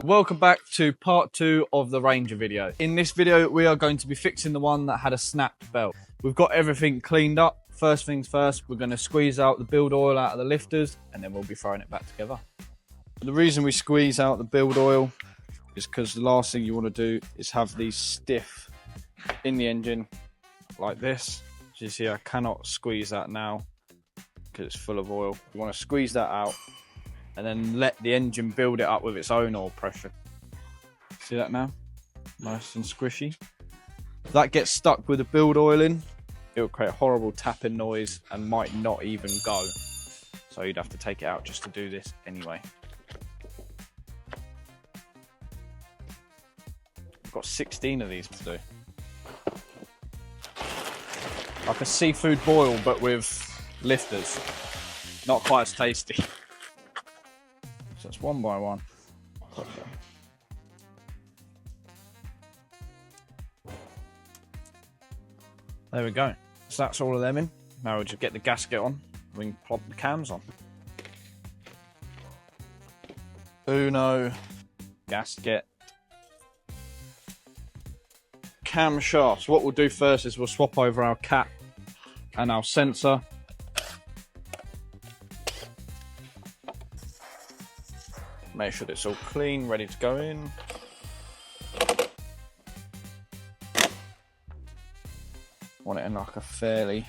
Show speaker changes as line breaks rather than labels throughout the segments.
Welcome back to part 2 of the Ranger video. In this video, we are going to be fixing the one that had a snapped belt. We've got everything cleaned up. First things first, we're going to squeeze out the build oil out of the lifters and then we'll be throwing it back together. The reason we squeeze out the build oil is because the last thing you want to do is have these stiff in the engine like this. As you see, I cannot squeeze that now because it's full of oil. You want to squeeze that out and then let the engine build it up with its own oil pressure. See that now? Nice and squishy. If that gets stuck with the build oil in, it will create a horrible tapping noise and might not even go. So you'd have to take it out just to do this anyway. I've got 16 of these to do. Like a seafood boil, but with lifters. Not quite as tasty. So it's one by one. There we go. So that's all of them in. Now we'll just get the gasket on. We can plop the cams on. Uno, gasket, camshafts. What we'll do first is we'll swap over our cap and our sensor. Make sure that it's all clean, ready to go in. Want it in like a fairly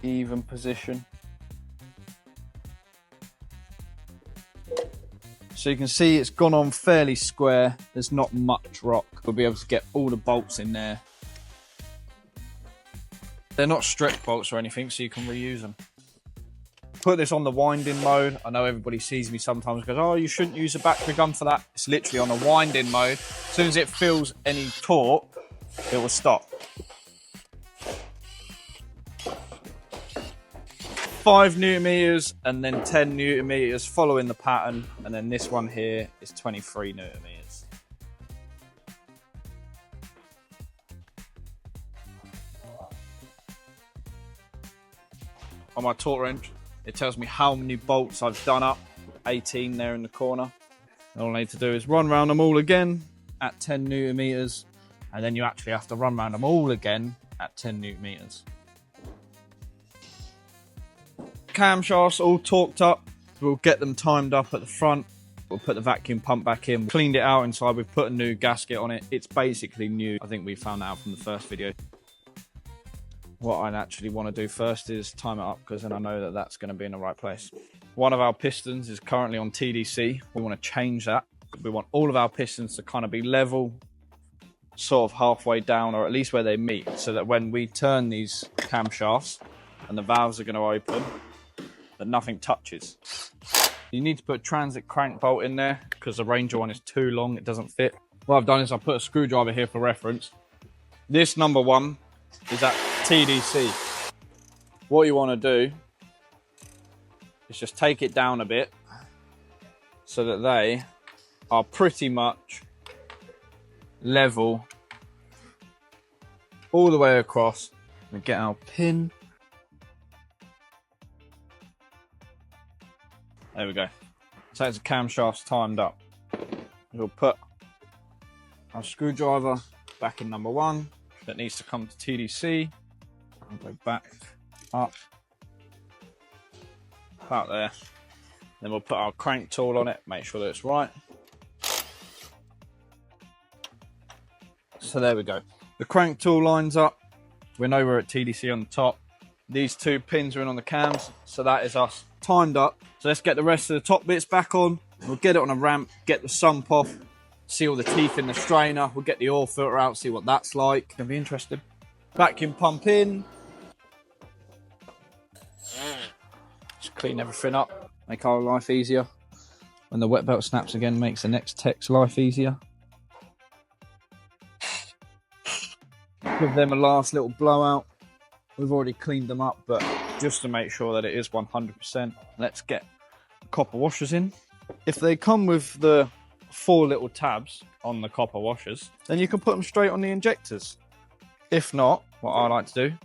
even position. So you can see it's gone on fairly square. There's not much rock. We'll be able to get all the bolts in there. They're not stretch bolts or anything, so you can reuse them. Put this on the winding mode. I know everybody sees me sometimes and goes, oh, you shouldn't use a battery gun for that. It's literally on a winding mode. As soon as it feels any torque, it will stop. 5 Newton meters and then 10 Newton meters following the pattern. And then this one here is 23 Newton meters. On my torque wrench, it tells me how many bolts I've done up, 18 there in the corner. All I need to do is run around them all again at 10 Newton meters, and then you actually have to run around them all again at 10 Newton meters. Camshafts all torqued up. We'll get them timed up at the front. We'll put the vacuum pump back in. Cleaned it out inside. We've put a new gasket on it. It's basically new. I think we found that out from the first video. What I actually want to do first is time it up, because then I know that that's going to be in the right place. One of our pistons is currently on TDC. We want to change that. We want all of our pistons to kind of be level, sort of halfway down, or at least where they meet, so that when we turn these camshafts and the valves are going to open, that nothing touches. You need to put a transit crank bolt in there because the Ranger one is too long, it doesn't fit. What I've done is I've put a screwdriver here for reference. This number 1 is at TDC. What you want to do is just take it down a bit so that they are pretty much level all the way across. We get our pin. There we go. So it's the camshafts timed up. We'll put our screwdriver back in number 1. That needs to come to TDC. I'll go back up, about there. Then we'll put our crank tool on it, make sure that it's right. So there we go. The crank tool lines up. We know we're at TDC on the top. These 2 pins are in on the cams, so that is us timed up. So let's get the rest of the top bits back on. We'll get it on a ramp, get the sump off, see all the teeth in the strainer. We'll get the oil filter out, see what that's like. Gonna be interesting. Vacuum pump in. Just clean everything up, make our life easier. When the wet belt snaps again, makes the next tech's life easier. Give them a last little blowout. We've already cleaned them up, but just to make sure that it is 100%, let's get the copper washers in. If they come with the 4 little tabs on the copper washers, then you can put them straight on the injectors. If not, what I like to do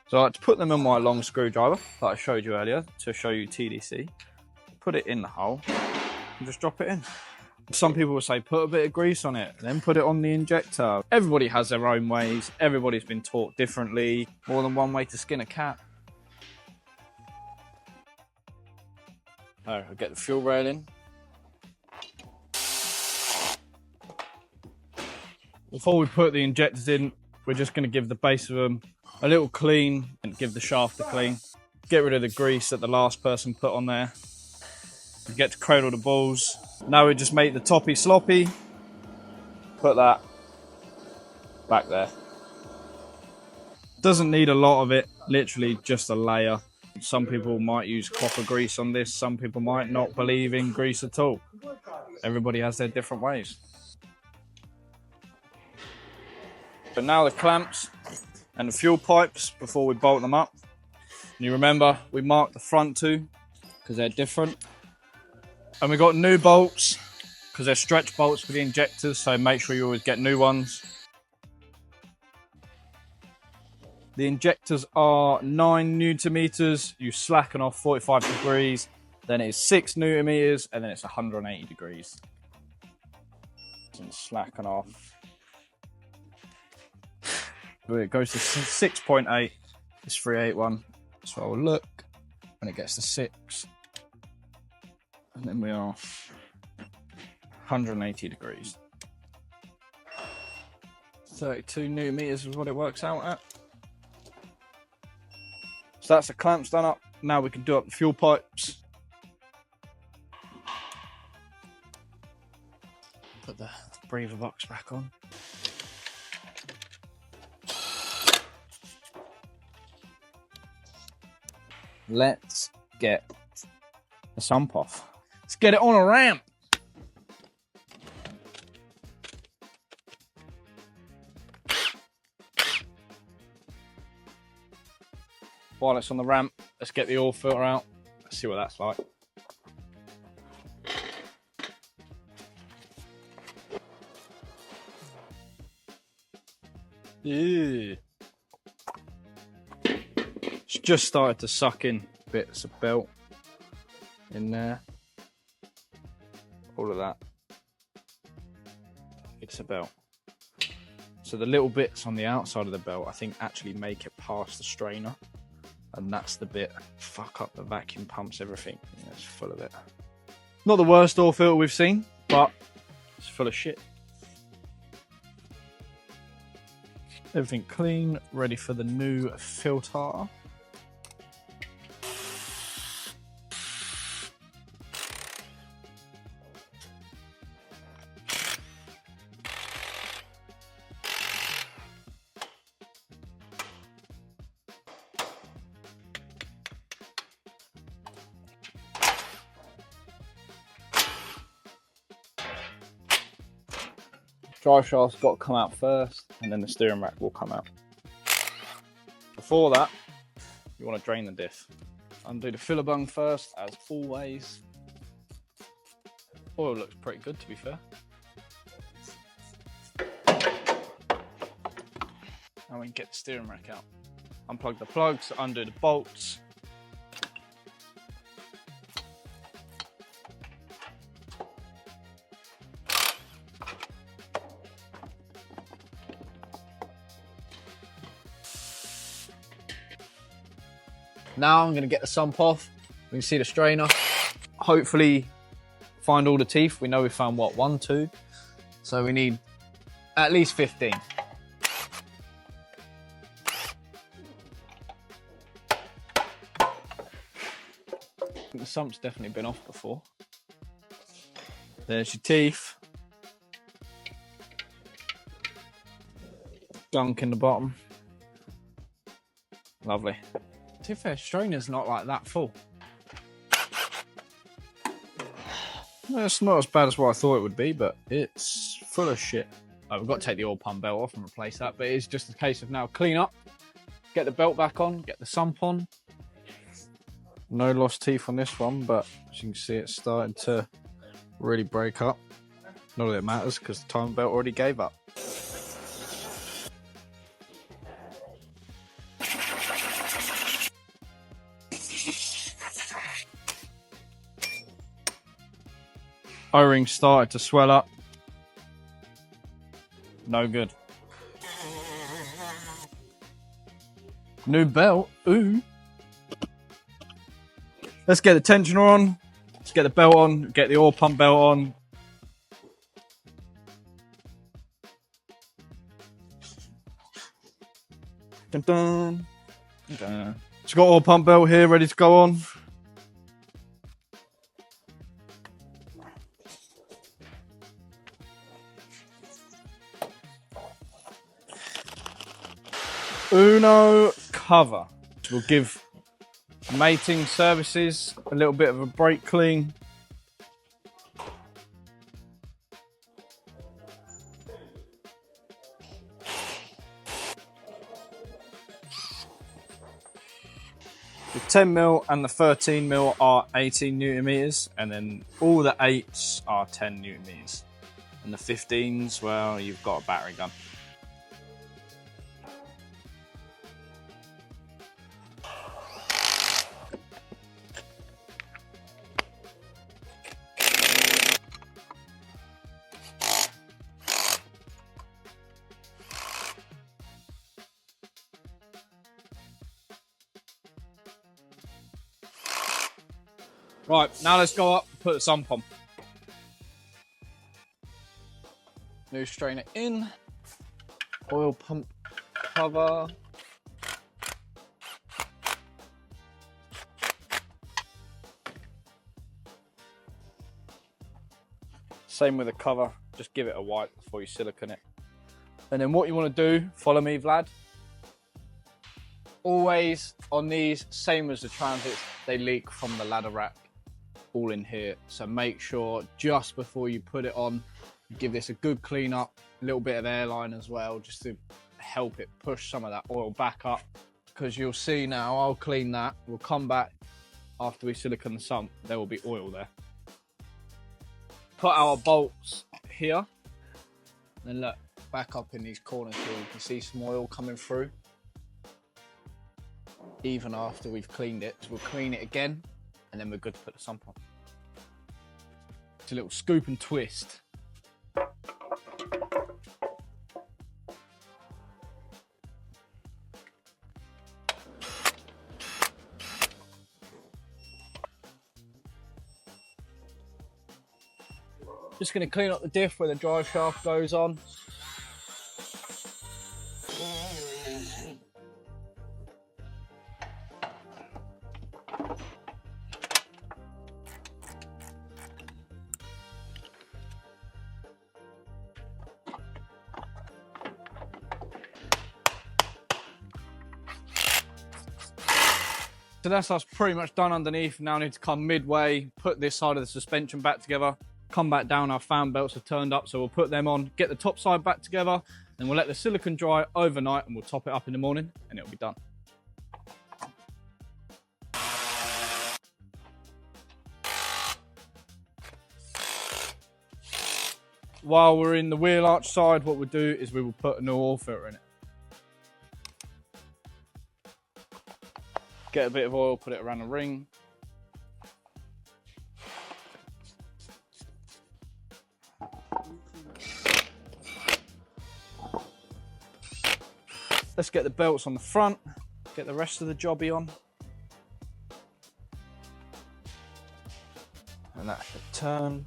So I like to put them in my long screwdriver that I showed you earlier to show you TDC. Put it in the hole and just drop it in. Some people will say put a bit of grease on it, then put it on the injector. Everybody has their own ways. Everybody's been taught differently. More than one way to skin a cat. Oh, I'll get the fuel rail in. Before we put the injectors in, we're just going to give the base of them a little clean and give the shaft a clean. Get rid of the grease that the last person put on there. You get to cradle the balls. Now we just make the toppy sloppy. Put that back there. Doesn't need a lot of it, literally just a layer. Some people might use copper grease on this. Some people might not believe in grease at all. Everybody has their different ways. But now the clamps and the fuel pipes before we bolt them up. And you remember, we marked the front two because they're different. And we got new bolts because they're stretch bolts for the injectors, so make sure you always get new ones. The injectors are 9 Newton meters. You slacken off 45 degrees, then it's 6 Newton meters, and then it's 180 degrees. And slacken off. But it goes to 6.8. It's 381. So I'll look when it gets to 6. And then we are 180 degrees. 32 Newton meters is what it works out at. So that's the clamps done up. Now we can do up the fuel pipes. Put the breather box back on. Let's get the sump off. Let's get it on a ramp. While it's on the ramp, let's get the oil filter out. Let's see what that's like. Ew. It's just started to suck in bits of belt in there. All of that. It's a belt. So the little bits on the outside of the belt, I think actually make it past the strainer. And that's the bit, fuck up the vacuum pumps, everything. Yeah, it's full of it. Not the worst oil filter we've seen, but it's full of shit. Everything clean, ready for the new filter. Drive shaft's got to come out first, and then the steering rack will come out. Before that, you want to drain the diff. Undo the filler bung first, as always. Oil looks pretty good, to be fair. Now we can get the steering rack out. Unplug the plugs, undo the bolts. Now I'm going to get the sump off. We can see the strainer. Hopefully find all the teeth. We know we found what, 1, 2. So we need at least 15. The sump's definitely been off before. There's your teeth. Gunk in the bottom. Lovely. To be fair, strainer's not like that full. It's not as bad as what I thought it would be, but it's full of shit. Oh, we've got to take the oil pump belt off and replace that, but it's just a case of now clean up, get the belt back on, get the sump on. No lost teeth on this one, but as you can see, it's starting to really break up. Not that it matters because the time belt already gave up. O-ring started to swell up. No good. New belt. Ooh. Let's get the tensioner on. Let's get the belt on. Get the oil pump belt on. Dun dun. Dun. It's got oil pump belt here ready to go on. Uno cover. We'll give mating services a little bit of a brake clean. The 10mm and the 13mm are 18 Newton meters, and then all the 8s are 10 Newton meters. And the 15s, well, you've got a battery gun. Right, now let's go up and put the sump on. New strainer in. Oil pump cover. Same with the cover, just give it a wipe before you silicone it. And then what you want to do, follow me Vlad. Always on these, same as the transits, they leak from the ladder rack. All in here, so make sure just before you put it on, give this a good clean up, a little bit of airline as well, just to help it push some of that oil back up, because you'll see now, I'll clean that, we'll come back after we silicone the sump, there will be oil there. Put our bolts here, then look, back up in these corners here, you can see some oil coming through. Even after we've cleaned it, so we'll clean it again, and then we're good to put the sump on. It's a little scoop and twist. Just going to clean up the diff where the drive shaft goes on. So that's us pretty much done underneath. Now I need to come midway, put this side of the suspension back together, come back down, our fan belts are turned up, so we'll put them on, get the top side back together, and we'll let the silicone dry overnight and we'll top it up in the morning and it'll be done. While we're in the wheel arch side, what we'll do is we will put a new oil filter in it. Get a bit of oil, put it around the ring. Let's get the belts on the front, get the rest of the jobby on. And that should turn.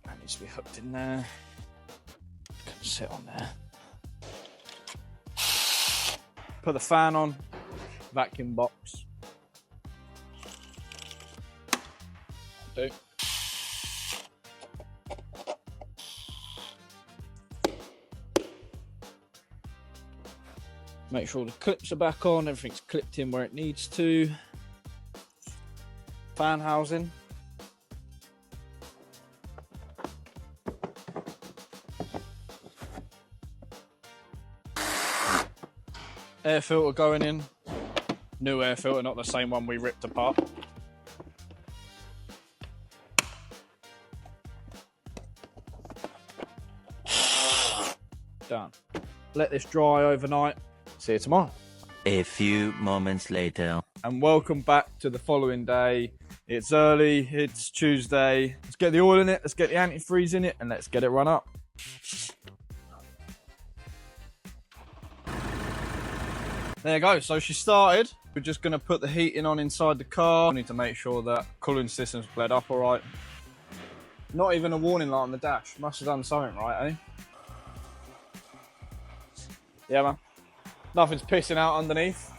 That needs to be hooked in there. Can sit on there. Put the fan on, vacuum box. Do. Make sure the clips are back on, everything's clipped in where it needs to. Fan housing. Air filter going in. New air filter, not the same one we ripped apart. Done. Let this dry overnight. See you tomorrow.
A few moments later.
and welcome back to the following day. It's early, it's Tuesday. Let's get the oil in it, let's get the antifreeze in it, and let's get it run up. There you go, so she started. We're just gonna put the heating on inside the car. We need to make sure that cooling system's bled up all right. Not even a warning light on the dash. Must have done something right, eh? Yeah, man. Nothing's pissing out underneath.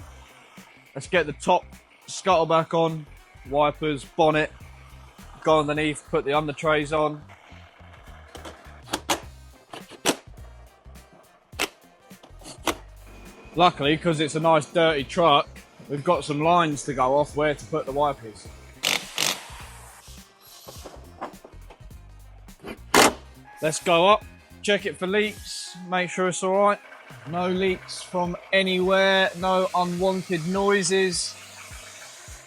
Let's get the top scuttle back on, wipers, bonnet, go underneath, put the under trays on. Luckily, because it's a nice dirty truck, we've got some lines to go off where to put the wipers. Let's go up, check it for leaks, make sure it's all right. No leaks from anywhere, no unwanted noises.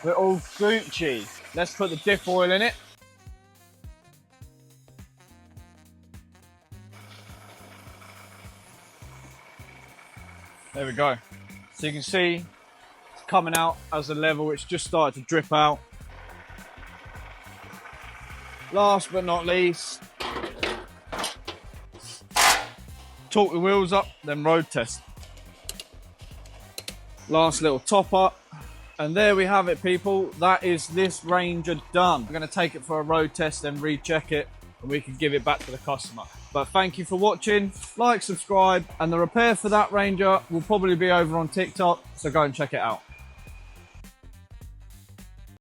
We're all Gucci. Let's put the diff oil in it. There we go. So you can see it's coming out as a level. It's just started to drip out. Last but not least, torque the wheels up, then road test. Last little top up, and there we have it, people. That is this Ranger done. We're going to take it for a road test, then recheck it, and we can give it back to the customer. But thank you for watching. Like, subscribe, and the repair for that Ranger will probably be over on TikTok, so go and check it out.